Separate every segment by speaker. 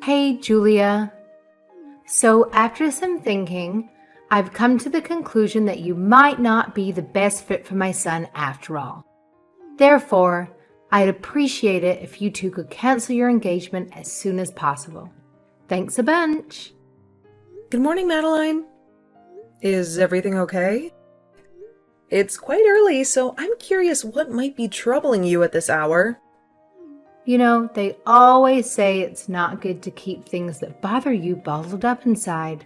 Speaker 1: Hey, Julia. So after some thinking, I've come to the conclusion that you might not be the best fit for my son after all. Therefore, I'd appreciate it if you two could cancel your engagement as soon as possible. Thanks a bunch.
Speaker 2: Good morning, Madeline. Is everything okay? It's quite early, so I'm curious what might be troubling you at this hour.
Speaker 1: You know, they always say it's not good to keep things that bother you bottled up inside.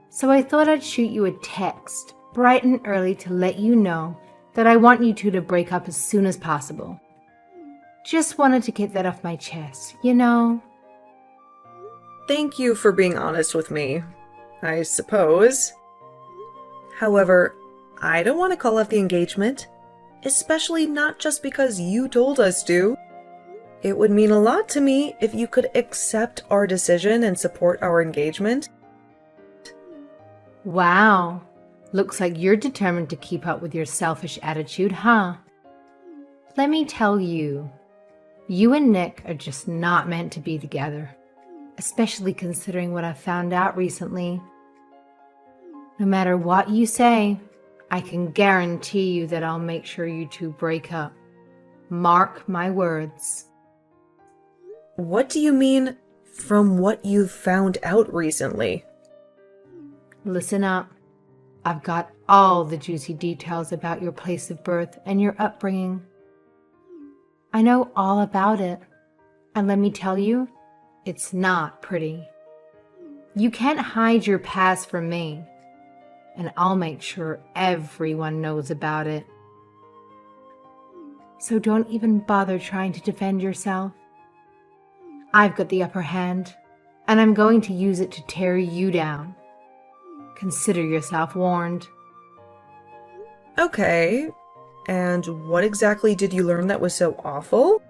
Speaker 1: So I thought I'd shoot you a text bright and early to let you know that I want you two to break up as soon as possible. Just wanted to get that off my chest, you know?
Speaker 2: Thank you for being honest with me, I suppose. However, I don't want to call off the engagement, especially not just because you told us to. It would mean a lot to me if you could accept our decision and support our engagement.
Speaker 1: Wow, looks like you're determined to keep up with your selfish attitude, huh? Let me tell you, you and Nick are just not meant to be together, especially considering what I've found out recently. No matter what you say, I can guarantee you that I'll make sure you two break up. Mark my words.
Speaker 2: What do you mean, from what you've found out recently?
Speaker 1: Listen up. I've got all the juicy details about your place of birth and your upbringing. I know all about it. And let me tell you, it's not pretty. You can't hide your past from me. And I'll make sure everyone knows about it. So don't even bother trying to defend yourself. I've got the upper hand, and I'm going to use it to tear you down. Consider yourself warned.
Speaker 2: Okay, and what exactly did you learn that was so awful?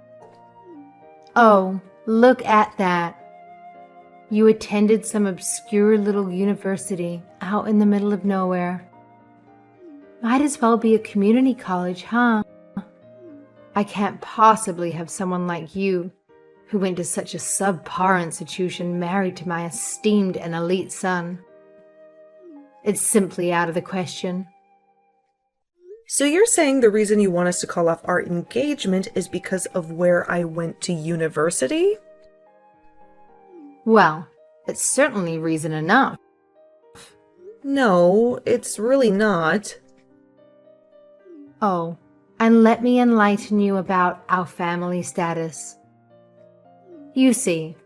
Speaker 1: Oh, look at that. You attended some obscure little university out in the middle of nowhere. Might as well be a community college, huh? I can't possibly have someone like you, who went to such a subpar institution, married to my esteemed and elite son. It's simply out of the question.
Speaker 2: So you're saying the reason you want us to call off our engagement is because of where I went to university?
Speaker 1: Well, it's certainly reason enough.
Speaker 2: No, it's really not.
Speaker 1: Oh, and let me enlighten you about our family status. You see,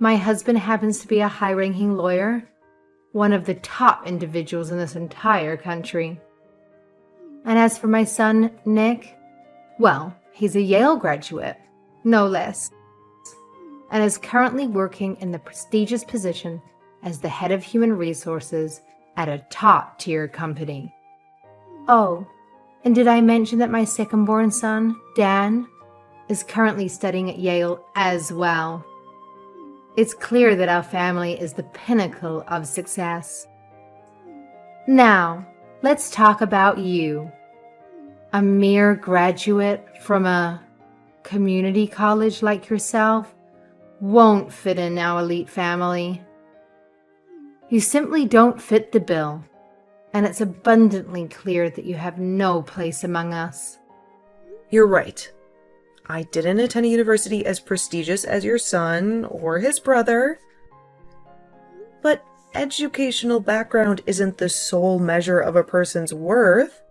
Speaker 1: my husband happens to be a high-ranking lawyer, one of the top individuals in this entire country. And as for my son, Nick, well, he's a Yale graduate, no less, and is currently working in the prestigious position as the head of human resources at a top-tier company. Oh, and did I mention that my second-born son, Dan, is currently studying at Yale as well? It's clear that our family is the pinnacle of success. Now, let's talk about you. A mere graduate from a community college like yourself won't fit in our elite family. You simply don't fit the bill, and it's abundantly clear that you have no place among us.
Speaker 2: You're right. I didn't attend a university as prestigious as your son or his brother. But educational background isn't the sole measure of a person's worth.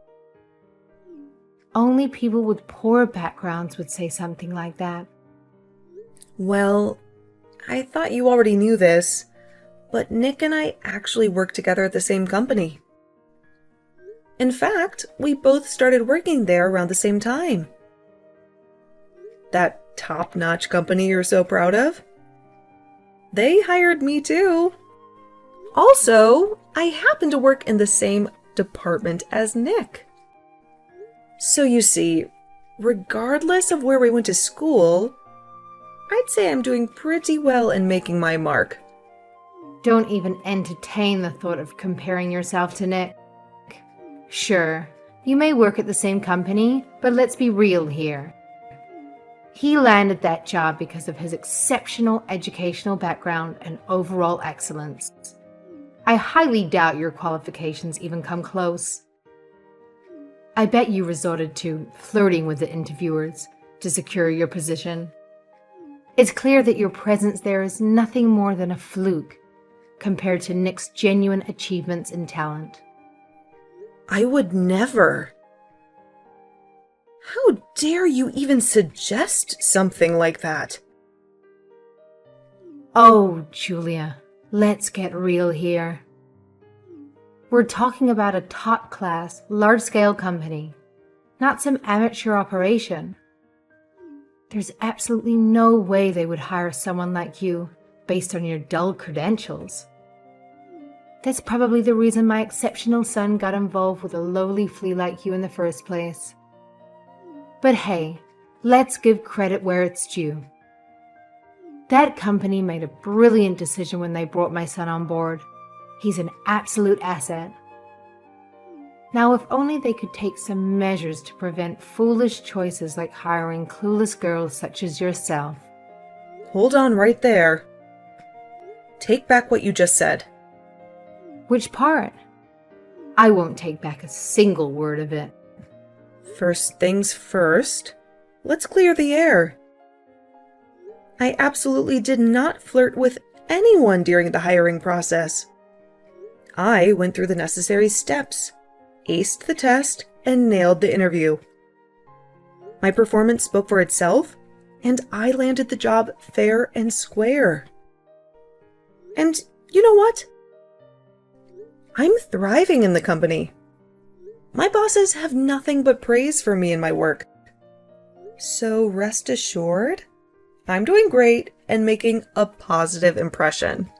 Speaker 1: Only people with poor backgrounds would say something like that.
Speaker 2: Well, I thought you already knew this, but Nick and I actually work together at the same company. In fact, we both started working there around the same time. That top-notch company you're so proud of? They hired me too. Also, I happen to work in the same department as Nick. So you see, regardless of where we went to school, I'd say I'm doing pretty well in making my mark.
Speaker 1: Don't even entertain the thought of comparing yourself to Nick. Sure, you may work at the same company, but let's be real here. He landed that job because of his exceptional educational background and overall excellence. I highly doubt your qualifications even come close. I bet you resorted to flirting with the interviewers to secure your position. It's clear that your presence there is nothing more than a fluke compared to Nick's genuine achievements and talent.
Speaker 2: I would never. How dare you even suggest something like that?
Speaker 1: Oh, Julia, let's get real here. We're talking about a top-class, large-scale company, not some amateur operation. There's absolutely no way they would hire someone like you based on your dull credentials. That's probably the reason my exceptional son got involved with a lowly flea like you in the first place. But hey, let's give credit where it's due. That company made a brilliant decision when they brought my son on board. He's an absolute asset. Now, if only they could take some measures to prevent foolish choices like hiring clueless girls such as yourself.
Speaker 2: Hold on right there. Take back what you just said.
Speaker 1: Which part? I won't take back a single word of it.
Speaker 2: First things first, let's clear the air. I absolutely did not flirt with anyone during the hiring process. I went through the necessary steps, aced the test, and nailed the interview. My performance spoke for itself, and I landed the job fair and square. And you know what? I'm thriving in the company. My bosses have nothing but praise for me and my work. So rest assured, I'm doing great and making a positive impression.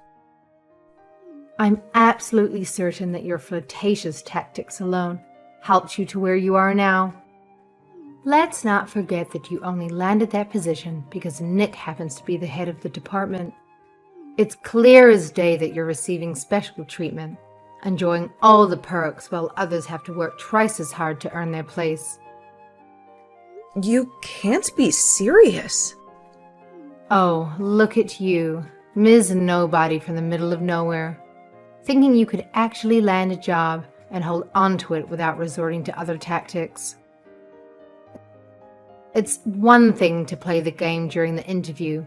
Speaker 1: I'm absolutely certain that your flirtatious tactics alone helped you to where you are now. Let's not forget that you only landed that position because Nick happens to be the head of the department. It's clear as day that you're receiving special treatment, enjoying all the perks while others have to work twice as hard to earn their place.
Speaker 2: You can't be serious.
Speaker 1: Oh, look at you, Ms. Nobody from the middle of nowhere, thinking you could actually land a job and hold on to it without resorting to other tactics. It's one thing to play the game during the interview,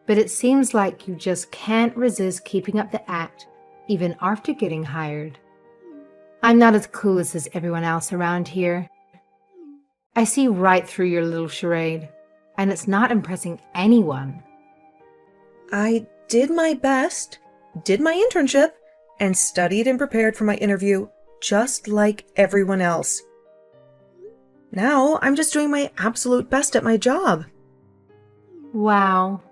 Speaker 1: but it seems like you just can't resist keeping up the act even after getting hired. I'm not as clueless as everyone else around here. I see right through your little charade, and it's not impressing anyone.
Speaker 2: I did my best, did my internship, and studied and prepared for my interview just like everyone else. Now I'm just doing my absolute best at my job.
Speaker 1: Wow,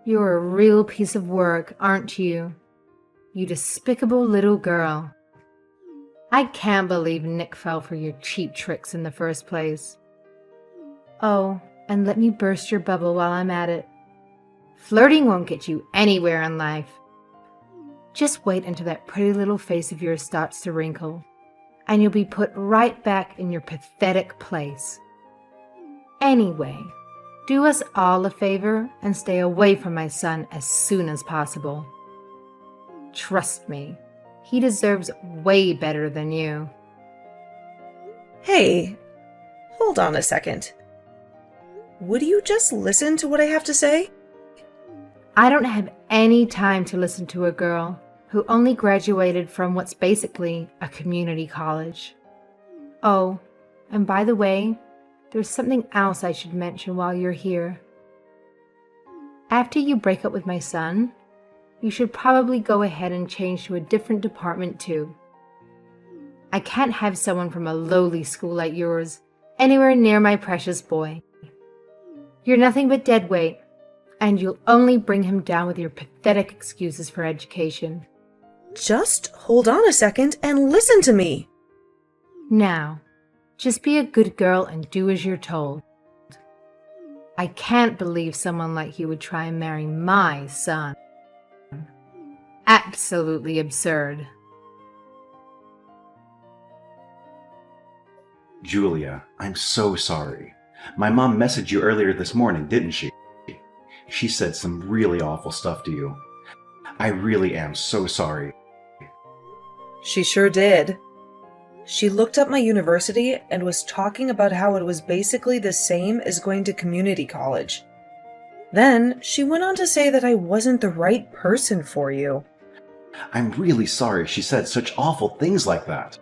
Speaker 1: you're a real piece of work, aren't you? You despicable little girl. I can't believe Nick fell for your cheap tricks in the first place. Oh, and let me burst your bubble while I'm at it. Flirting won't get you anywhere in life. Just wait until that pretty little face of yours starts to wrinkle, and you'll be put right back in your pathetic place. Anyway, do us all a favor and stay away from my son as soon as possible. Trust me, he deserves way better than you.
Speaker 2: Hey, hold on a second. Would you just listen to what I have to say?
Speaker 1: I don't have any time to listen to a girl who only graduated from what's basically a community college. Oh, and by the way, there's something else I should mention while you're here. After you break up with my son, you should probably go ahead and change to a different department too. I can't have someone from a lowly school like yours anywhere near my precious boy. You're nothing but dead weight, and you'll only bring him down with your pathetic excuses for education.
Speaker 2: Just hold on a second and listen to me.
Speaker 1: Now, just be a good girl and do as you're told. I can't believe someone like you would try and marry my son. Absolutely absurd.
Speaker 3: Julia, I'm so sorry. My mom messaged you earlier this morning, didn't she? She said some really awful stuff to you. I really am so sorry.
Speaker 2: She sure did. She looked up my university and was talking about how it was basically the same as going to community college. Then she went on to say that I wasn't the right person for you.
Speaker 3: I'm really sorry she said such awful things like that.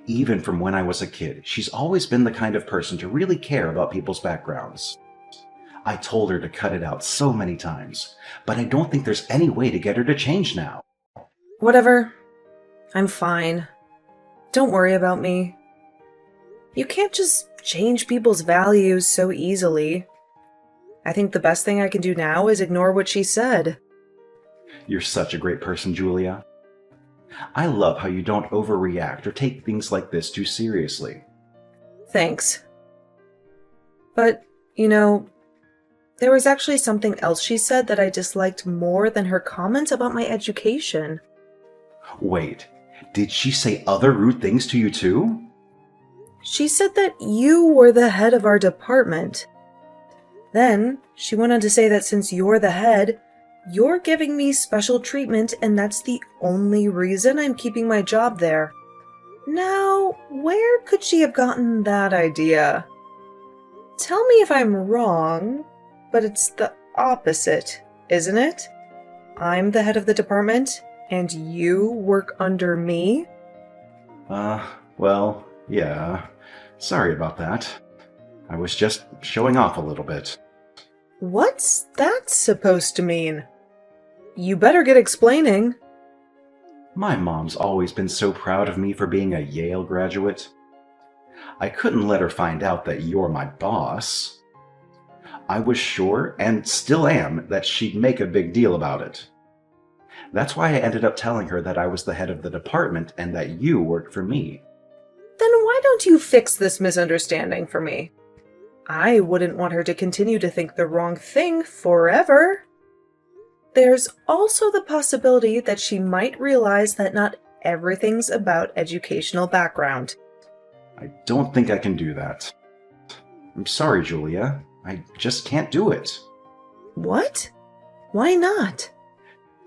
Speaker 3: Even from when I was a kid, she's always been the kind of person to really care about people's backgrounds. I told her to cut it out so many times, but I don't think there's any way to get her to change now.
Speaker 2: Whatever. I'm fine. Don't worry about me. You can't just change people's values so easily. I think the best thing I can do now is ignore what she said.
Speaker 3: You're such a great person, Julia. I love how you don't overreact or take things like this too seriously.
Speaker 2: Thanks. But, there was actually something else she said that I disliked more than her comments about my education.
Speaker 3: Wait, did she say other rude things to you too?
Speaker 2: She said that you were the head of our department. Then, she went on to say that since you're the head, you're giving me special treatment and that's the only reason I'm keeping my job there. Now, where could she have gotten that idea? Tell me if I'm wrong, but it's the opposite, isn't it? I'm the head of the department, and you work under me?
Speaker 3: Well, yeah. Sorry about that. I was just showing off a little bit.
Speaker 2: What's that supposed to mean? You better get explaining.
Speaker 3: My mom's always been so proud of me for being a Yale graduate. I couldn't let her find out that you're my boss. I was sure, and still am, that she'd make a big deal about it. That's why I ended up telling her that I was the head of the department and that you worked for me.
Speaker 2: Then why don't you fix this misunderstanding for me? I wouldn't want her to continue to think the wrong thing forever. There's also the possibility that she might realize that not everything's about educational background.
Speaker 3: I don't think I can do that. I'm sorry, Julia. I just can't do it.
Speaker 2: What? Why not?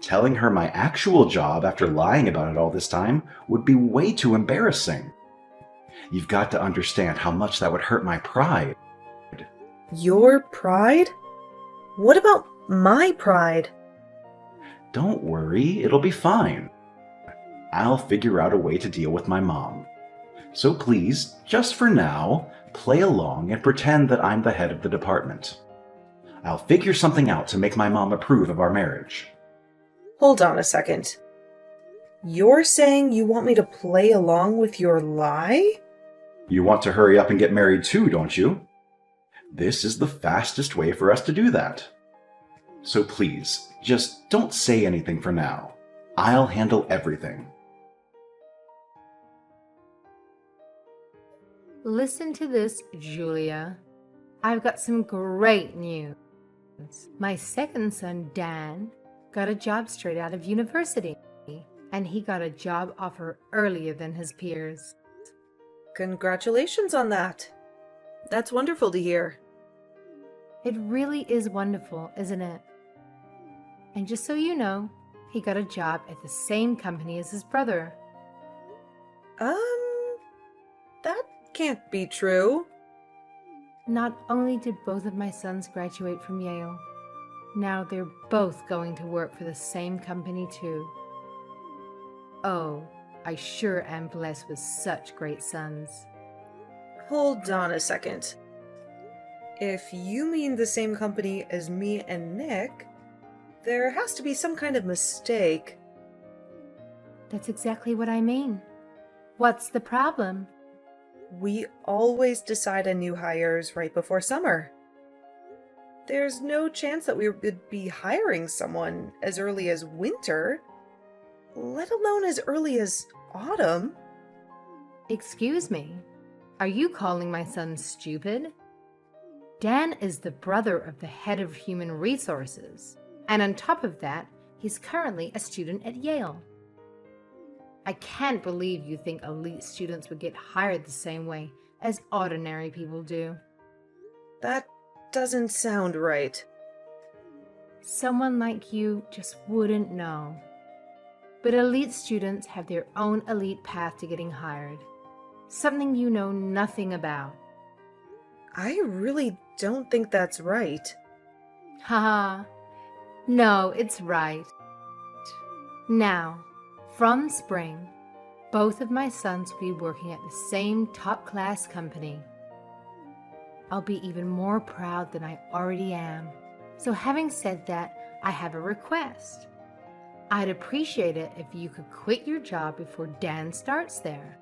Speaker 3: Telling her my actual job after lying about it all this time would be way too embarrassing. You've got to understand how much that would hurt my pride.
Speaker 2: Your pride? What about my pride?
Speaker 3: Don't worry, it'll be fine. I'll figure out a way to deal with my mom. So please, just for now, play along and pretend that I'm the head of the department. I'll figure something out to make my mom approve of our marriage.
Speaker 2: Hold on a second. You're saying you want me to play along with your lie?
Speaker 3: You want to hurry up and get married too, don't you? This is the fastest way for us to do that. So please, just don't say anything for now. I'll handle everything.
Speaker 1: Listen to this, Julia. I've got some great news. My second son, Dan, got a job straight out of university, and he got a job offer earlier than his peers.
Speaker 2: Congratulations on that. That's wonderful to hear.
Speaker 1: It really is wonderful, isn't it? And just so you know, he got a job at the same company as his brother.
Speaker 2: That can't be true.
Speaker 1: Not only did both of my sons graduate from Yale, now they're both going to work for the same company too. Oh, I sure am blessed with such great sons.
Speaker 2: Hold on a second. If you mean the same company as me and Nick, there has to be some kind of mistake.
Speaker 1: That's exactly what I mean. What's the problem?
Speaker 2: We always decide on new hires right before summer. There's no chance that we would be hiring someone as early as winter, let alone as early as autumn.
Speaker 1: Excuse me, are you calling my son stupid? Dan is the brother of the head of human resources, and on top of that, he's currently a student at Yale. I can't believe you think elite students would get hired the same way as ordinary people do.
Speaker 2: That doesn't sound right.
Speaker 1: Someone like you just wouldn't know. But elite students have their own elite path to getting hired. Something you know nothing about.
Speaker 2: I really don't think that's right.
Speaker 1: Haha. No, it's right. Now, from spring, both of my sons will be working at the same top-class company. I'll be even more proud than I already am. So having said that, I have a request. I'd appreciate it if you could quit your job before Dan starts there.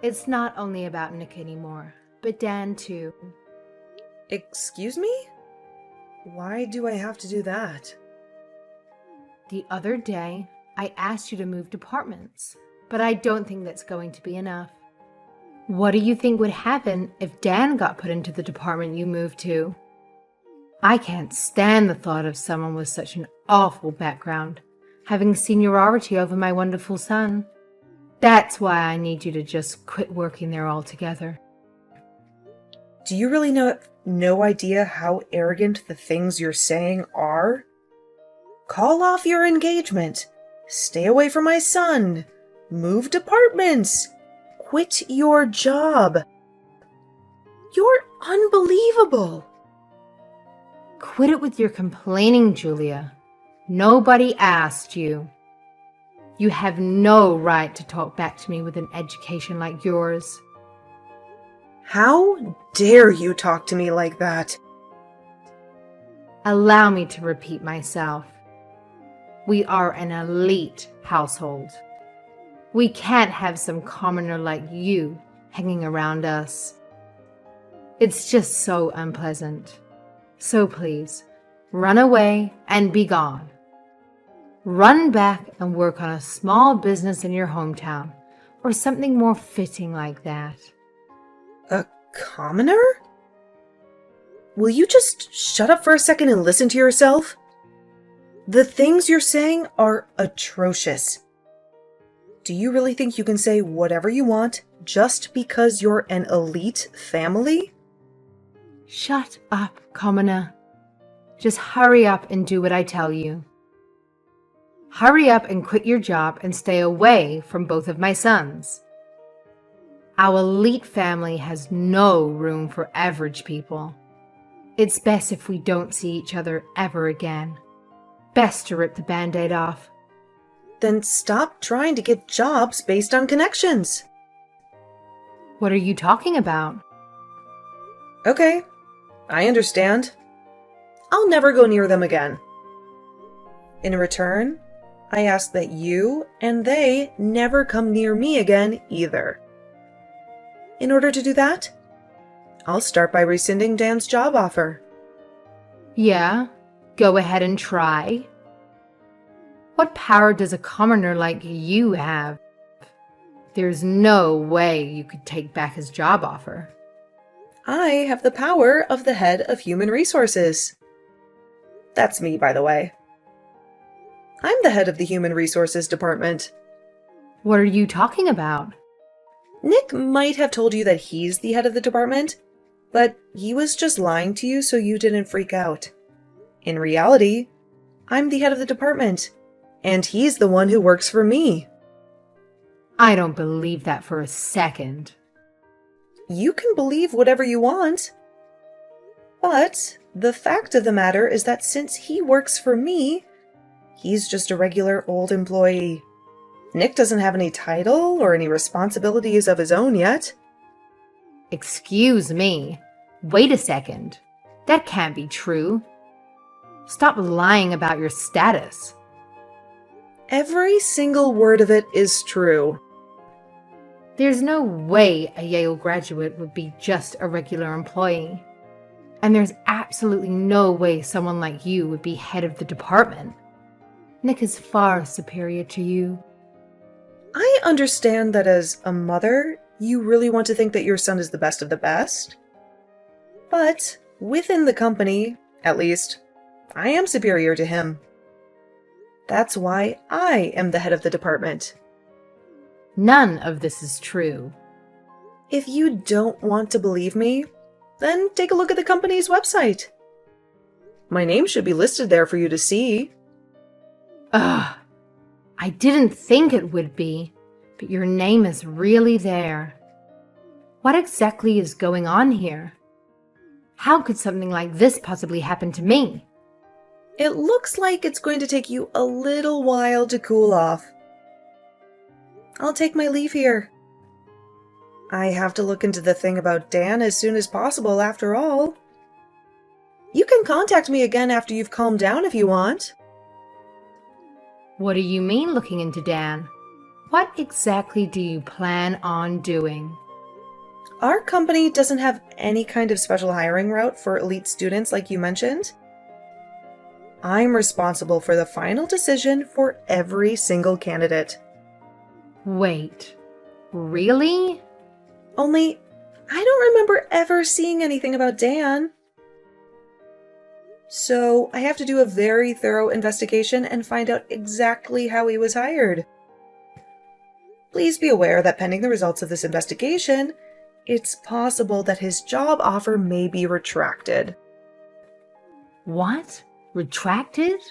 Speaker 1: It's not only about Nick anymore, but Dan too.
Speaker 2: Excuse me? Why do I have to do that?
Speaker 1: The other day, I asked you to move departments, but I don't think that's going to be enough. What do you think would happen if Dan got put into the department you moved to? I can't stand the thought of someone with such an awful background having seniority over my wonderful son. That's why I need you to just quit working there altogether.
Speaker 2: Do you really no idea how arrogant the things you're saying are? Call off your engagement. Stay away from my son. Move departments. Quit your job. You're unbelievable.
Speaker 1: Quit it with your complaining, Julia. Nobody asked you. You have no right to talk back to me with an education like yours.
Speaker 2: How dare you talk to me like that?
Speaker 1: Allow me to repeat myself. We are an elite household. We can't have some commoner like you hanging around us. It's just so unpleasant. So please, run away and be gone. Run back and work on a small business in your hometown, or something more fitting like that.
Speaker 2: A commoner? Will you just shut up for a second and listen to yourself? The things you're saying are atrocious. Do you really think you can say whatever you want just because you're an elite family?
Speaker 1: Shut up, commoner. Just hurry up and do what I tell you. Hurry up and quit your job and stay away from both of my sons. Our elite family has no room for average people. It's best if we don't see each other ever again. Best to rip the Band-Aid off.
Speaker 2: Then stop trying to get jobs based on connections.
Speaker 1: What are you talking about?
Speaker 2: Okay, I understand. I'll never go near them again. In return, I ask that you and they never come near me again either. In order to do that, I'll start by rescinding Dan's job offer.
Speaker 1: Yeah, go ahead and try. What power does a commoner like you have? There's no way you could take back his job offer.
Speaker 2: I have the power of the head of human resources. That's me, by the way. I'm the head of the human resources department.
Speaker 1: What are you talking about?
Speaker 2: Nick might have told you that he's the head of the department, but he was just lying to you so you didn't freak out. In reality, I'm the head of the department, and he's the one who works for me.
Speaker 1: I don't believe that for a second.
Speaker 2: You can believe whatever you want. But the fact of the matter is that since he works for me, he's just a regular old employee. Nick doesn't have any title or any responsibilities of his own yet.
Speaker 1: Excuse me. Wait a second. That can't be true. Stop lying about your status.
Speaker 2: Every single word of it is true.
Speaker 1: There's no way a Yale graduate would be just a regular employee. And there's absolutely no way someone like you would be head of the department. Nick is far superior to you.
Speaker 2: I understand that as a mother, you really want to think that your son is the best of the best. But within the company, at least, I am superior to him. That's why I am the head of the department.
Speaker 1: None of this is true.
Speaker 2: If you don't want to believe me, then take a look at the company's website. My name should be listed there for you to see.
Speaker 1: Ugh, I didn't think it would be, but your name is really there. What exactly is going on here? How could something like this possibly happen to me?
Speaker 2: It looks like it's going to take you a little while to cool off. I'll take my leave here. I have to look into the thing about Dan as soon as possible, after all. You can contact me again after you've calmed down if you want.
Speaker 1: What do you mean looking into Dan? What exactly do you plan on doing?
Speaker 2: Our company doesn't have any kind of special hiring route for elite students like you mentioned. I'm responsible for the final decision for every single candidate.
Speaker 1: Wait, really?
Speaker 2: Only, I don't remember ever seeing anything about Dan. So I have to do a very thorough investigation and find out exactly how he was hired. Please be aware that pending the results of this investigation, it's possible that his job offer may be retracted.
Speaker 1: What? Retracted?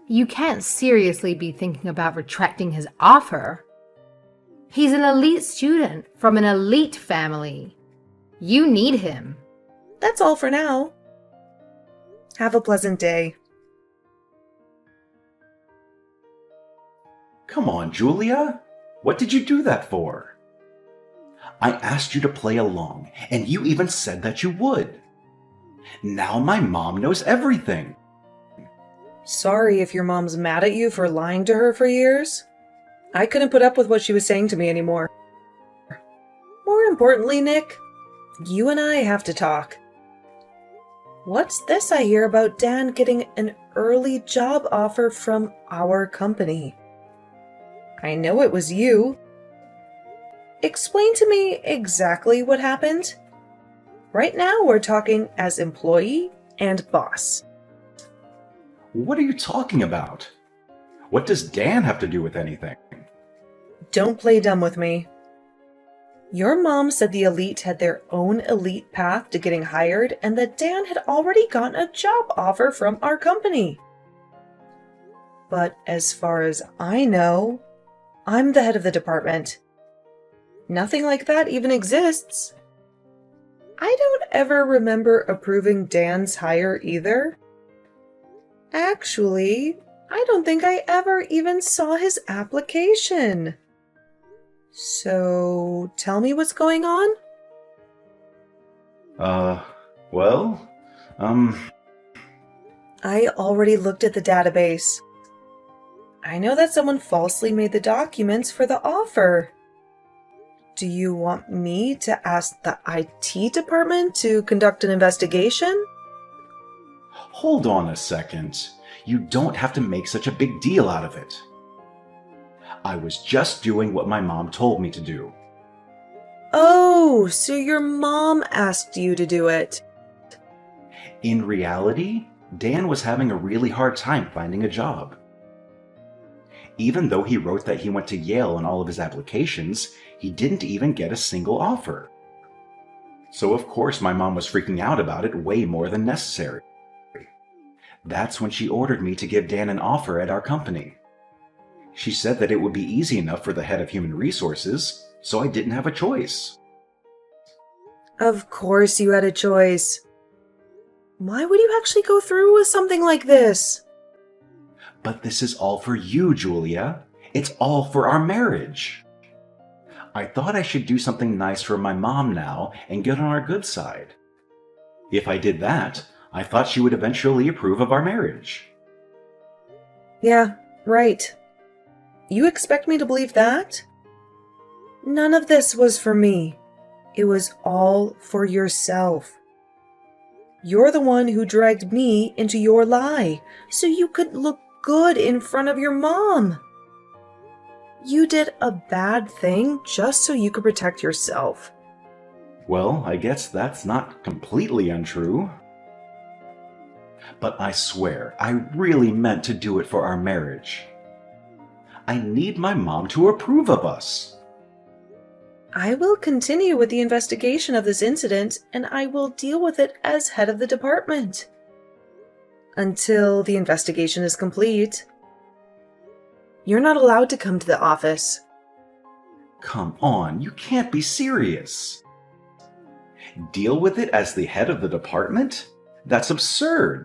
Speaker 1: You can't seriously be thinking about retracting his offer. He's an elite student from an elite family. You need him.
Speaker 2: That's all for now. Have a pleasant day.
Speaker 3: Come on, Julia. What did you do that for? I asked you to play along, and you even said that you would. Now my mom knows everything.
Speaker 2: Sorry if your mom's mad at you for lying to her for years. I couldn't put up with what she was saying to me anymore. More importantly, Nick, you and I have to talk. What's this I hear about Dan getting an early job offer from our company? I know it was you. Explain to me exactly what happened. Right now we're talking as employee and boss.
Speaker 3: What are you talking about? What does Dan have to do with anything?
Speaker 2: Don't play dumb with me. Your mom said the elite had their own elite path to getting hired and that Dan had already gotten a job offer from our company. But as far as I know, I'm the head of the department. Nothing like that even exists. I don't ever remember approving Dan's hire either. Actually, I don't think I ever even saw his application. So, tell me what's going on?
Speaker 3: Well,
Speaker 2: I already looked at the database. I know that someone falsely made the documents for the offer. Do you want me to ask the IT department to conduct an investigation?
Speaker 3: hold on a second. You don't have to make such a big deal out of it. I was just doing what my mom told me to do.
Speaker 2: Oh, so your mom asked you to do it.
Speaker 3: In reality, Dan was having a really hard time finding a job. Even though he wrote that he went to Yale on all of his applications, he didn't even get a single offer. So of course my mom was freaking out about it way more than necessary. That's when she ordered me to give Dan an offer at our company. She said that it would be easy enough for the head of human resources, so I didn't have a choice.
Speaker 2: Of course you had a choice. Why would you actually go through with something like this?
Speaker 3: But this is all for you, Julia. It's all for our marriage. I thought I should do something nice for my mom now and get on our good side. If I did that, I thought she would eventually approve of our marriage.
Speaker 2: Yeah, right. You expect me to believe that? None of this was for me. It was all for yourself. You're the one who dragged me into your lie, so you could look good in front of your mom. You did a bad thing just so you could protect yourself.
Speaker 3: Well, I guess that's not completely untrue. But I swear, I really meant to do it for our marriage. I need my mom to approve of us.
Speaker 2: I will continue with the investigation of this incident, and I will deal with it as head of the department. Until the investigation is complete. You're not allowed to come to the office.
Speaker 3: Come on, you can't be serious. Deal with it as the head of the department? That's absurd.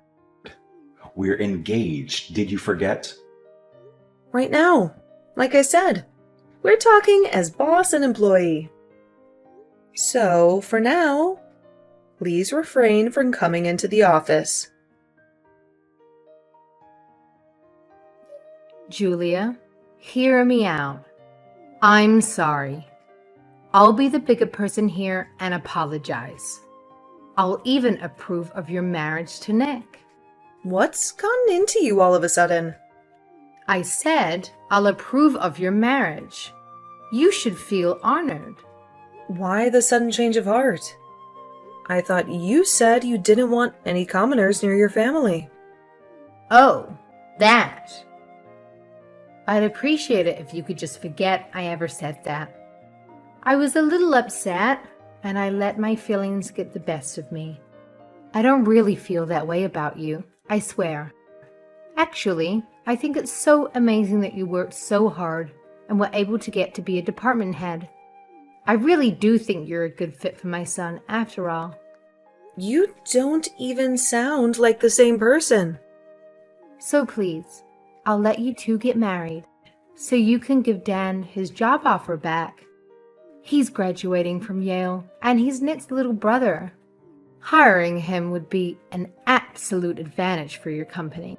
Speaker 3: We're engaged, did you forget?
Speaker 2: Right now, like I said, we're talking as boss and employee. So, for now, please refrain from coming into the office.
Speaker 1: Julia, hear me out. I'm sorry. I'll be the bigger person here and apologize. I'll even approve of your marriage to Nick.
Speaker 2: What's gotten into you all of a sudden?
Speaker 1: I said I'll approve of your marriage. You should feel honored.
Speaker 2: Why the sudden change of heart? I thought you said you didn't want any commoners near your family.
Speaker 1: Oh, that. I'd appreciate it if you could just forget I ever said that. I was a little upset, and I let my feelings get the best of me. I don't really feel that way about you, I swear. Actually, I think it's so amazing that you worked so hard and were able to get to be a department head. I really do think you're a good fit for my son, after all.
Speaker 2: You don't even sound like the same person.
Speaker 1: So please, I'll let you two get married, so you can give Dan his job offer back. He's graduating from Yale, and he's Nick's little brother. Hiring him would be an absolute advantage for your company.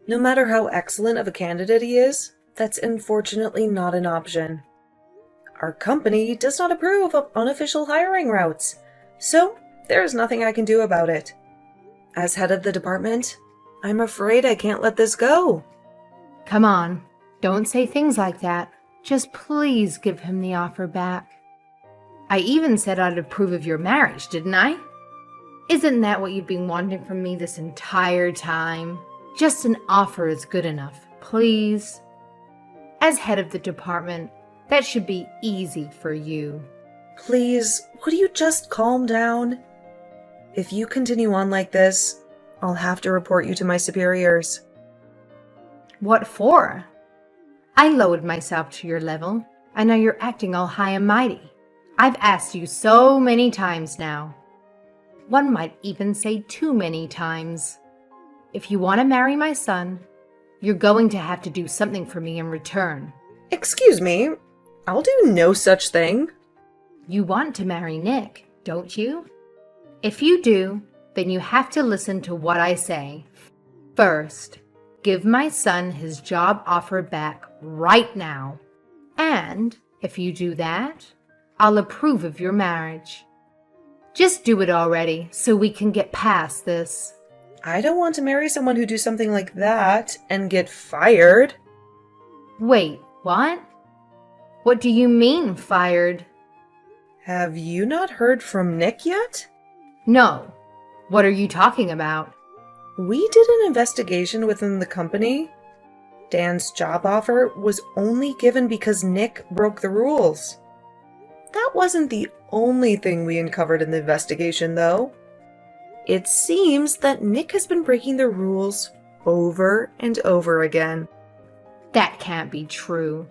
Speaker 2: No matter how excellent of a candidate he is, that's unfortunately not an option. Our company does not approve of unofficial hiring routes, so there is nothing I can do about it. As head of the department, I'm afraid I can't let this go.
Speaker 1: Come on, don't say things like that. Just please give him the offer back. I even said I'd approve of your marriage, didn't I? Isn't that what you've been wanting from me this entire time? Just an offer is good enough, please. As head of the department, that should be easy for you.
Speaker 2: Please, would you just calm down? If you continue on like this, I'll have to report you to my superiors.
Speaker 1: What for? I lowered myself to your level, and now you're acting all high and mighty. I've asked you so many times now. One might even say too many times. If you want to marry my son, you're going to have to do something for me in return.
Speaker 2: Excuse me, I'll do no such thing.
Speaker 1: You want to marry Nick, don't you? If you do, then you have to listen to what I say. First, give my son his job offer back right now. And if you do that, I'll approve of your marriage. Just do it already so we can get past this.
Speaker 2: I don't want to marry someone who do something like that and get fired.
Speaker 1: Wait, what? What do you mean, fired?
Speaker 2: Have you not heard from Nick yet?
Speaker 1: No. What are you talking about?
Speaker 2: We did an investigation within the company. Dan's job offer was only given because Nick broke the rules. That wasn't the only thing we uncovered in the investigation, though. It seems that Nick has been breaking the rules over and over again.
Speaker 1: That can't be true.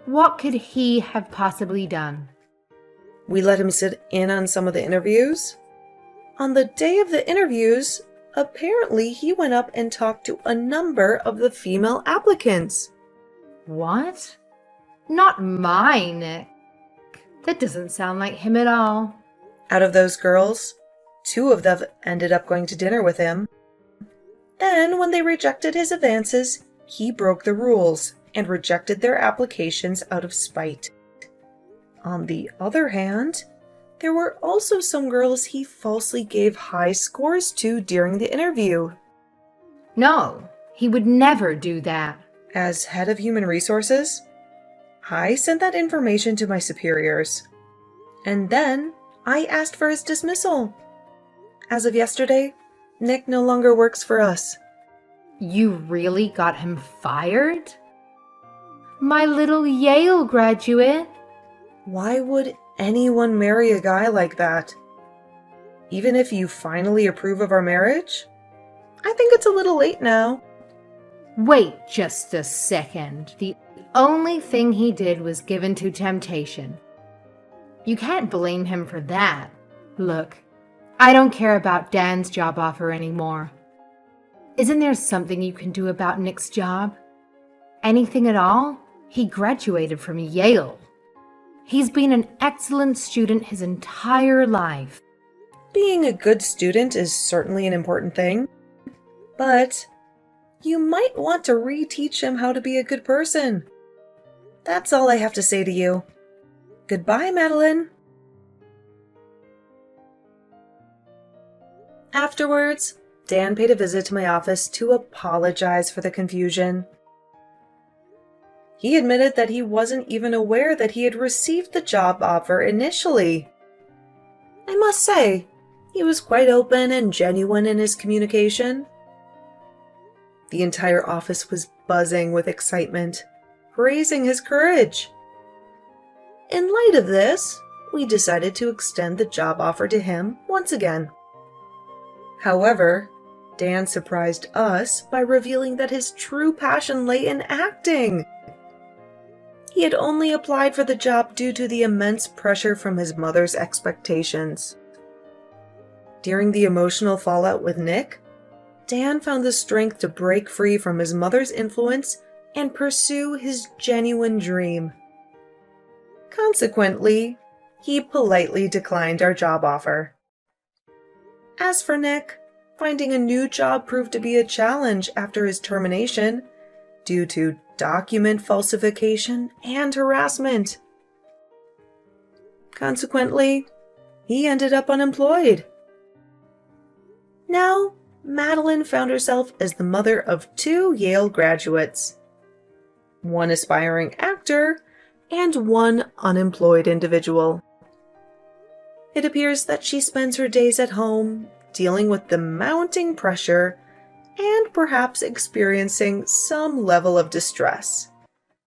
Speaker 1: What could he have possibly done?
Speaker 2: We let him sit in on some of the interviews. On the day of the interviews, apparently he went up and talked to a number of the female applicants.
Speaker 1: What? Not my Nick. That doesn't sound like him at all.
Speaker 2: Out of those girls, 2 of them ended up going to dinner with him. Then, when they rejected his advances, he broke the rules and rejected their applications out of spite. On the other hand, there were also some girls he falsely gave high scores to during the interview.
Speaker 1: No, he would never do that.
Speaker 2: As head of human resources, I sent that information to my superiors. And then I asked for his dismissal. As of yesterday, Nick no longer works for us.
Speaker 1: You really got him fired? My little Yale graduate?
Speaker 2: Why would anyone marry a guy like that? Even if you finally approve of our marriage? I think it's a little late now.
Speaker 1: Wait just a second. The only thing he did was give in to temptation. You can't blame him for that. Look, I don't care about Dan's job offer anymore. Isn't there something you can do about Nick's job? Anything at all? He graduated from Yale. He's been an excellent student his entire life.
Speaker 2: Being a good student is certainly an important thing, but you might want to reteach him how to be a good person. That's all I have to say to you. Goodbye, Madeline. Afterwards, Dan paid a visit to my office to apologize for the confusion. He admitted that he wasn't even aware that he had received the job offer initially. I must say, he was quite open and genuine in his communication. The entire office was buzzing with excitement, praising his courage. In light of this, we decided to extend the job offer to him once again. However, Dan surprised us by revealing that his true passion lay in acting. He had only applied for the job due to the immense pressure from his mother's expectations. During the emotional fallout with Nick, Dan found the strength to break free from his mother's influence and pursue his genuine dream. Consequently, he politely declined our job offer. As for Nick, finding a new job proved to be a challenge after his termination due to document falsification and harassment. Consequently, he ended up unemployed. Now, Madeline found herself as the mother of 2 Yale graduates, one aspiring actor and one unemployed individual. It appears that she spends her days at home dealing with the mounting pressure and perhaps experiencing some level of distress.